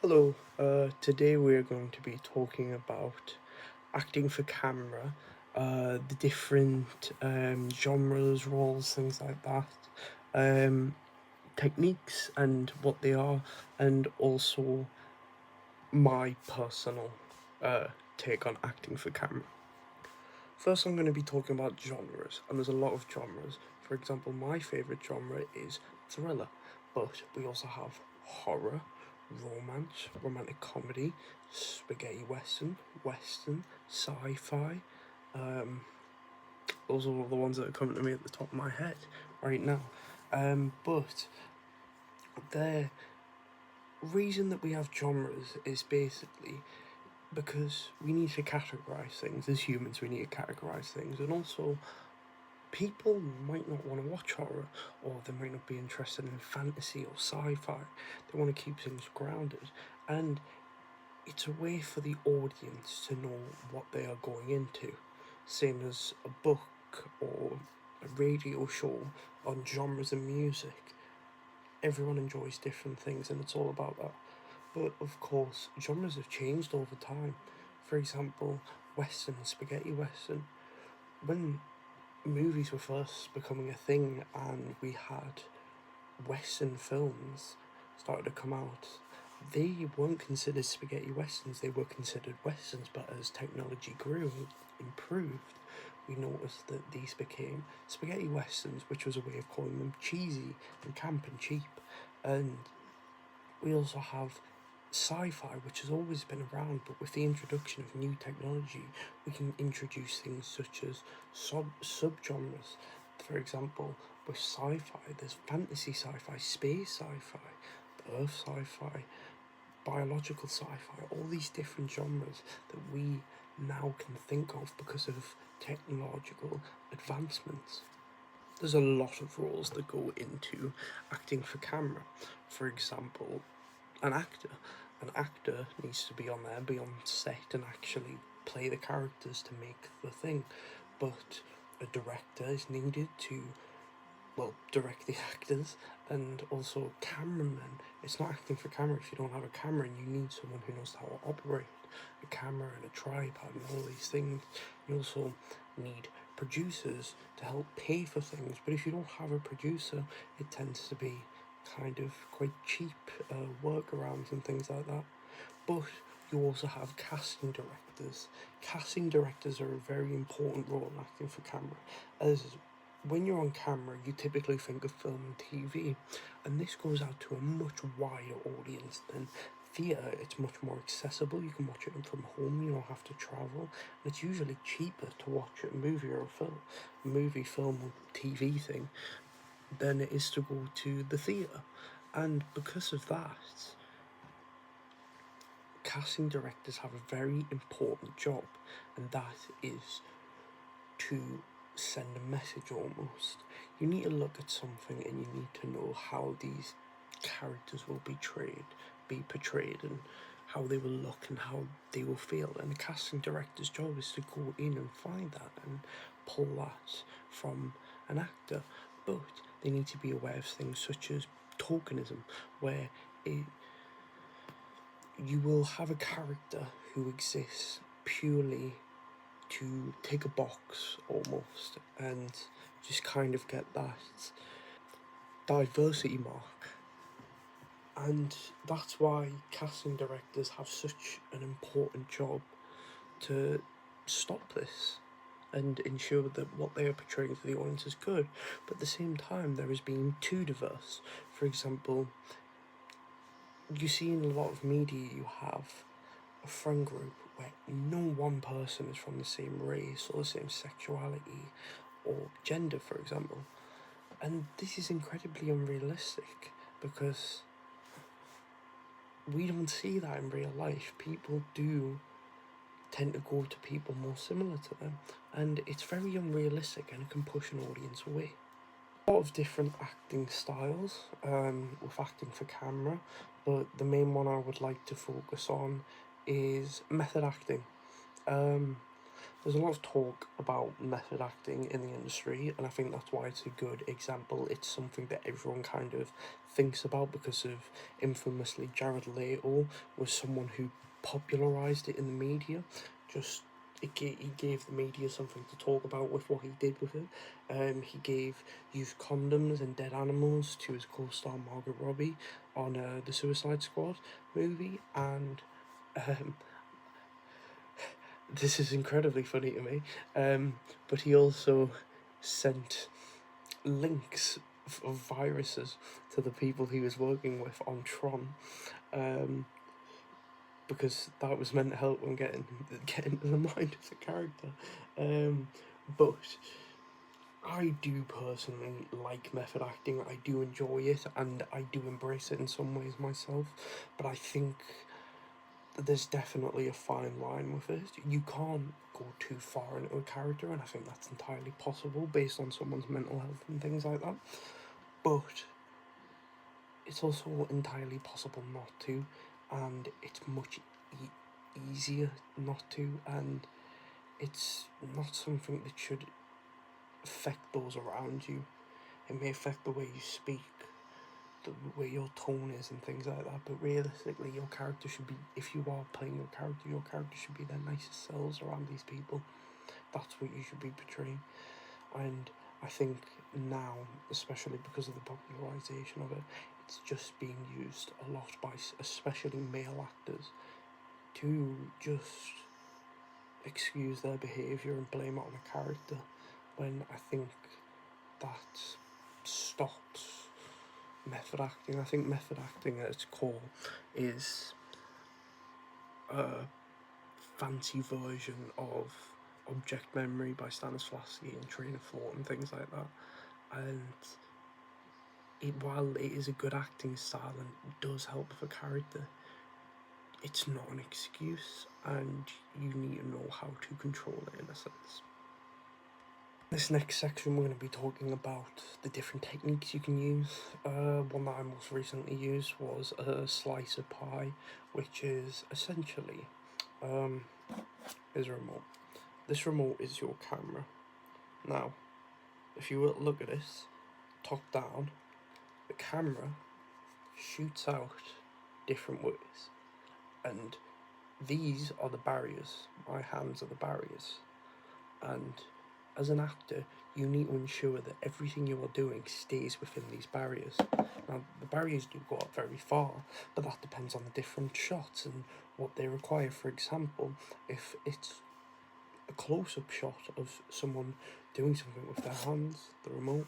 Hello, today we're going to be talking about acting for camera, the different genres, roles, things like that, um, techniques and what they are, and also my personal uh, take on acting for camera. First, I'm going to be talking about genres, and there's a lot of genres. For example, my favourite genre is thriller, but we also have horror, romance, romantic comedy, spaghetti western, sci-fi. Um, those are all the ones that are coming to me at the top of my head right now. But the reason that we have genres is basically because we need to categorize things as humans. We need to categorize things, and also people might not want to watch horror, or they might not be interested in fantasy or sci-fi. They want to keep things grounded, and it's a way for the audience to know what they are going into, same as a book or a radio show on genres of music. Everyone enjoys different things, and it's all about that. But of course, genres have changed over time. For example, western, spaghetti western. When movies were first becoming a thing and we had western films started to come out, they weren't considered spaghetti westerns, they were considered westerns. But as technology grew and improved, we noticed that these became spaghetti westerns, which was a way of calling them cheesy and camp and cheap. And we also have sci-fi, which has always been around, but with the introduction of new technology, we can introduce things such as subgenres. For example, with sci-fi, there's fantasy sci-fi, space sci-fi, earth sci-fi, biological sci-fi, all these different genres that we now can think of because of technological advancements. There's a lot of roles that go into acting for camera. For example, an actor. An actor needs to be on there, be on set, and actually play the characters to make the thing. But a director is needed to, well, direct the actors, and also cameramen. It's not acting for camera if you don't have a camera, and you need someone who knows how to operate a camera and a tripod and all these things. You also need producers to help pay for things, but if you don't have a producer, it tends to be kind of quite cheap workarounds and things like that. But you also have casting directors. Casting directors are a very important role in acting for camera, as when you're on camera, you typically think of film and TV, and this goes out to a much wider audience than theatre. It's much more accessible. You can watch it from home. You don't have to travel. And it's usually cheaper to watch a movie or a movie, film, or TV thing than it is to go to the theatre. And because of that, casting directors have a very important job, and that is to send a message almost. You need to look at something and you need to know how these characters will be portrayed, and how they will look and how they will feel. And the casting director's job is to go in and find that and pull that from an actor. But they need to be aware of things such as tokenism, where you will have a character who exists purely to tick a box almost, and just kind of get that diversity mark. And that's why casting directors have such an important job to stop this and ensure that what they are portraying to the audience is good. But at the same time, there is being too diverse. For example, you see in a lot of media, you have a friend group where no one person is from the same race or the same sexuality or gender, for example. And this is incredibly unrealistic because we don't see that in real life. People do tend to go to people more similar to them, and it's very unrealistic and it can push an audience away. A lot of different acting styles with acting for camera, but the main one I would like to focus on is method acting. Um, There's a lot of talk about method acting in the industry, and I think that's why it's a good example. It's something that everyone kind of thinks about because of infamously Jared Leto was someone who popularized it in the media. Just he gave the media something to talk about with what he did with it. He gave used condoms and dead animals to his co-star Margot Robbie on the Suicide Squad movie, and um, this is incredibly funny to me. But he also sent links of viruses to the people he was working with on Tron, because that was meant to help him get into the mind of the character. But I do personally like method acting. I do enjoy it, and I do embrace it in some ways myself. But I think there's definitely a fine line with it. You can't go too far into a character, and I think that's entirely possible based on someone's mental health and things like that. But it's also entirely possible not to, and it's much easier not to, and it's not something that should affect those around you. It may affect the way you speak, the way your tone is and things like that, but realistically your character should be, if you are playing your character should be their nicest selves around these people. That's what you should be portraying. And I think now, especially because of the popularisation of it, it's just being used a lot by especially male actors to just excuse their behaviour and blame it on a character, when I think that stops method acting. I think method acting at its core is a fancy version of Object Memory by Stanislavski and Train of Thought and things like that. And while it is a good acting style and does help with a character, it's not an excuse, and you need to know how to control it in a sense. This next section we're going to be talking about the different techniques you can use. One that I most recently used was a slicer pie, which is essentially is a remote. This remote is your camera. Now, if you look at this, top down, the camera shoots out different ways, and these are the barriers. My hands are the barriers, and as an actor, you need to ensure that everything you are doing stays within these barriers. Now, the barriers do go up very far, but that depends on the different shots and what they require. For example, if it's a close-up shot of someone doing something with their hands, the remote,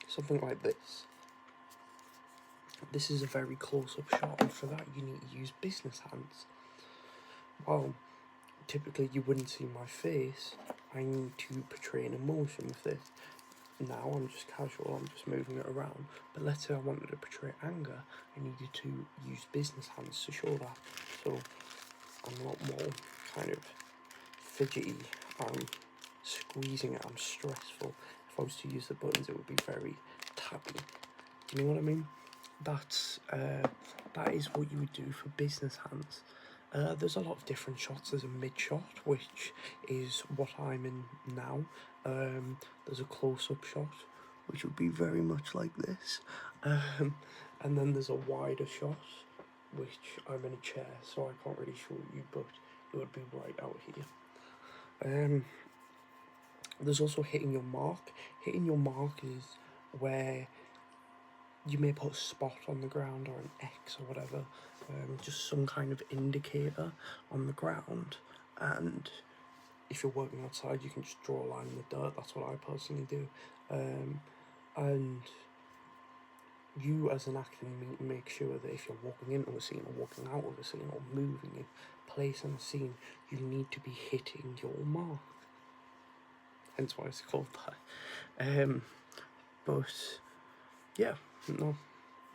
something like this. This is a very close-up shot, and for that you need to use business hands. Well, typically you wouldn't see my face. I need to portray an emotion with this. Now I'm just casual, I'm just moving it around. But let's say I wanted to portray anger, I needed to use business hands to show that. So I'm a lot more kind of fidgety, I'm squeezing it, I'm stressful. If I was to use the buttons, it would be very tappy. Do you know what I mean? That is what you would do for business hands. There's a lot of different shots. There's a mid shot, which is what I'm in now. There's a close-up shot, which would be very much like this. And then there's a wider shot, which I'm in a chair, so I can't really show you, but it would be right out here. There's also hitting your mark. Hitting your mark is where you may put a spot on the ground or an X or whatever, just some kind of indicator on the ground, and if you're working outside you can just draw a line in the dirt. That's what I personally do. And you as an actor need to make sure that if you're walking into a scene or walking out of a scene or moving in place in a scene, you need to be hitting your mark, hence why it's called that. But yeah, no.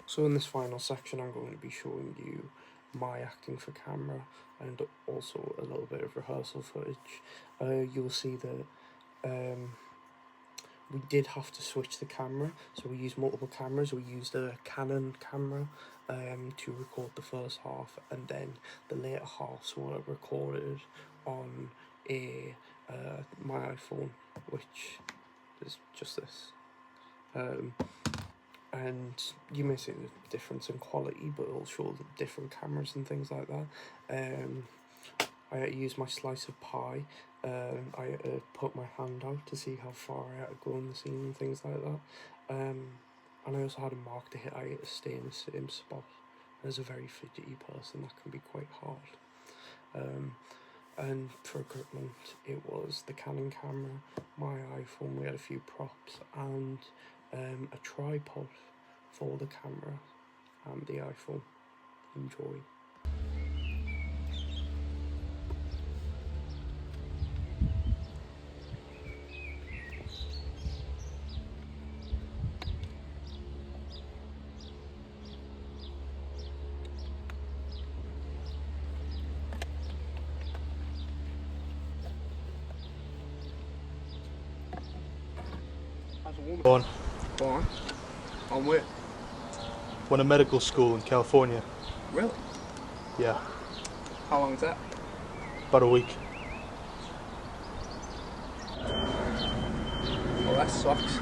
So in this final section I'm going to be showing you my acting for camera and also a little bit of rehearsal footage. You'll see that we did have to switch the camera, so we used multiple cameras. We used a Canon camera to record the first half, and then the later halves were recorded on my iPhone, which is just this. And you may see the difference in quality, but it'll show the different cameras and things like that. I had to use my slice of pie. I had to put my hand out to see how far I had to go in the scene and things like that. And I also had a mark to hit. I had to stay in the same spot. As a very fidgety person, that can be quite hard. And for equipment, it was the Canon camera, my iPhone. We had a few props and a tripod for the camera and the iPhone. Enjoy. How's a woman? Go on. Go on. On where? Went to medical school in California. Really? Yeah, How long is that? about a week. Well, that sucks.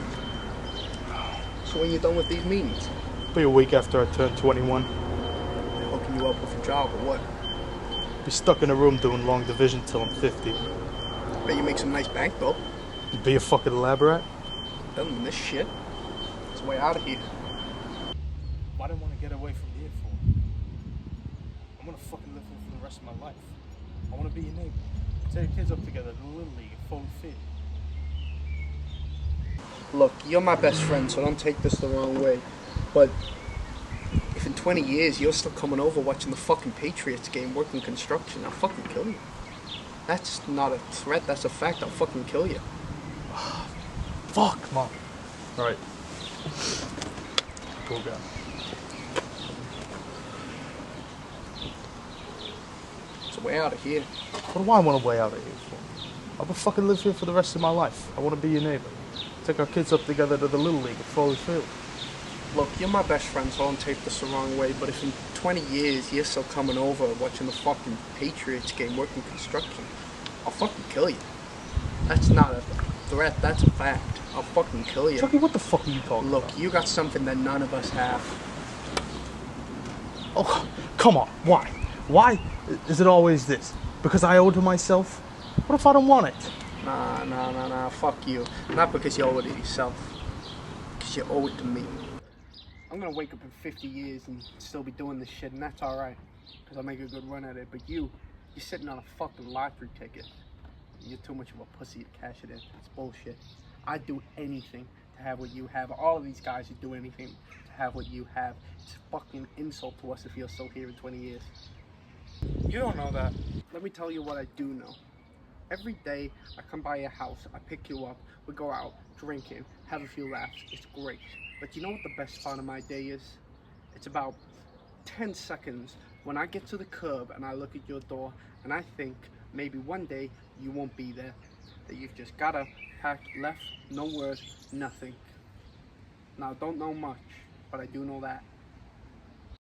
So when you're done with these meetings, Be a week after I turned 21. they're hooking you up with a job or what? Be stuck in a room doing long division till I'm 50. Bet you make some nice bank though. Be a fucking lab rat. Better than this shit. It's way out of here. Why do I want to get away from here for? I'm gonna fucking live here for the rest of my life. I want to be your neighbor. Take your kids up together to the Little League and fully fit. Look, you're my best friend, so don't take this the wrong way. But if in 20 years you're still coming over watching the fucking Patriots game working construction, I'll fucking kill you. That's not a threat, that's a fact. I'll fucking kill you. Fuck, Mom. Alright. Cool guy. It's way out of here. What do I want to way out of here for? I will fucking live here for the rest of my life. I want to be your neighbor. Take our kids up together to the Little League at Foley Field. Look, you're my best friend, so don't take this the wrong way, but if in 20 years you're still coming over watching the fucking Patriots game working construction, I'll fucking kill you. That's not a threat, that's a fact. I'll fucking kill you. Chucky, what the fuck are you talking Look, about? you got something that none of us have. Oh, come on. Why? Why is it always this? Because I owe it to myself? What if I don't want it? Nah, fuck you. Not because you owe it to yourself. Because you owe it to me. I'm gonna wake up in 50 years and still be doing this shit, and that's alright. Because I'll make a good run at it. But you're sitting on a fucking lottery ticket. You're too much of a pussy to cash it in. It's bullshit. I'd do anything to have what you have. All of these guys would do anything to have what you have. It's a fucking insult to us if you're still here in 20 years. You don't know that. Let me tell you what I do know. Every day I come by your house, I pick you up, we go out, drinking, have a few laughs. It's great. But you know what the best part of my day is? It's about 10 seconds when I get to the curb and I look at your door and I think maybe one day you won't be there. That you've just got up, packed, left, no word, nothing. Now, I don't know much, but I do know that.